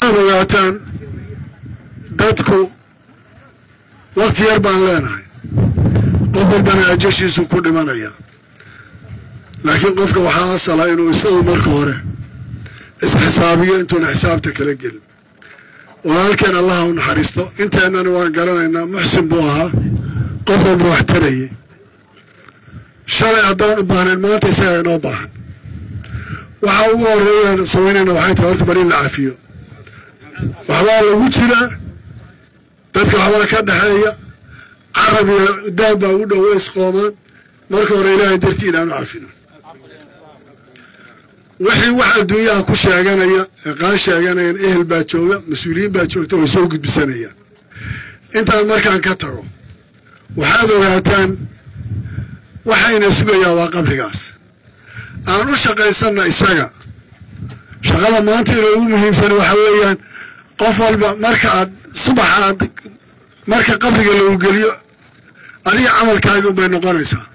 waxaad ogaataan dadku waqti yar baan leenahay qof walbana ajashiisu ku dhimanaya laakiin qofka waxaa asala inuu isagu marka hore isxisaabiyo intuuna xisaabta kala gelin walaalkeen allah u naxariisto inteennana waan garanaynaa muxsin buu ahaa qof walba wax tarayay shalay haddaan u baahnayn maanta isagaa inoo baahan waxa ugu horreeyaan samaynayna waxay tahay horta bari in la cafiyo waxbaa lagu jiraa dadka waxbaa ka dhexeeya carab iyo daab baa ugu dhow way isqoomaan marka hore ilaahay dartii inaanu cafino wixii wax adduunyaha ku sheeganaya qaan sheeganayaan ehel baa jooga mas-uuliyiin baa joogta way soo gudbisanayaan intaan markaan ka tago waxaad ogaataan waxayna sugayaa waa qabrigaas aan u shaqaysanna isaga shaqada maanta inoogu muhiimsan waxa weeyaan qof walba marka aad subax aad marka qabriga lagu geliyo adiga camalkaaga bay noqonaysaa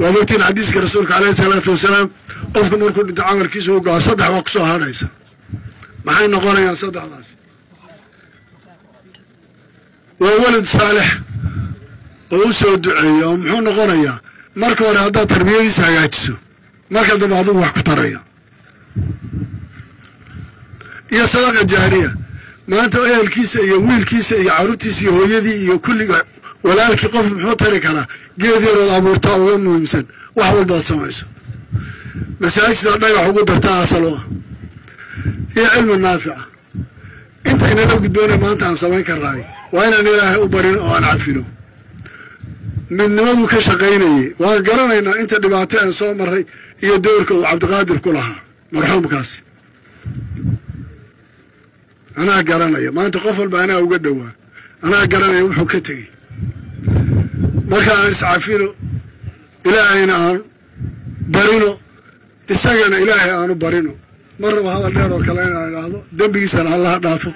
waad ogtiin xadiiska rasuulka calayhi salaatu wasalaam qofku markuu dhinto camalkiisa uu go'o saddex baa kusoo hadhaysa maxay noqonayaan saddexdaas waa walad saalix oo u soo duceeya oo muxuu noqonayaa marka hore haddaad tarbiyadiisa hagaajiso marka dambe adigu wax ku taraya iyo sadaqa jaariya maanta ehelkiisa iyo wiilkiisa iyo carruurtiisa iyo hooyadii iyo kulliga walaalkii qof muxuu tari karaa geed yarood abuurtaa uga muhiimsan wax walbaad samayso masaajida dhagax ugu dartaa asal u ah iyo cilmi naafica intaynala gudboona maanta aan samayn karnaay waa inaan ilaahay u barin oo aan cafino midnimadu ka shaqaynayay waan garanaynaa inta dhibaato aan soo marray iyo doorka uu cabdiqaadir ku lahaa marxuumkaasi anaa garanaya maanta qof walba anaa uga dhowaa anaa garanaya wuxuu ka tegey marka aan iscafino ilaahayna aan barino isagana ilaahay aanu barino marnaba hadal dheer oo kale inaan idhaahdo dembigiisana allaha dhaafo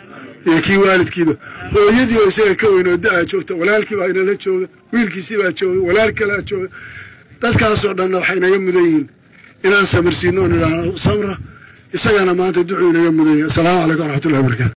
iyo kii waalidkiiba hooyadii oo isaga ka weyn oo da-a joogta walaalkii baa inala jooga wiilkiisii baa jooga walaal kalea jooga dadkaasoo dhanna waxay inaga mudan yihiin inaan samirsiino oon idhaahno samra isagana maanta ducuu inaga mudan yahay asalaamu calaykum waraxmatullahi wabarakatu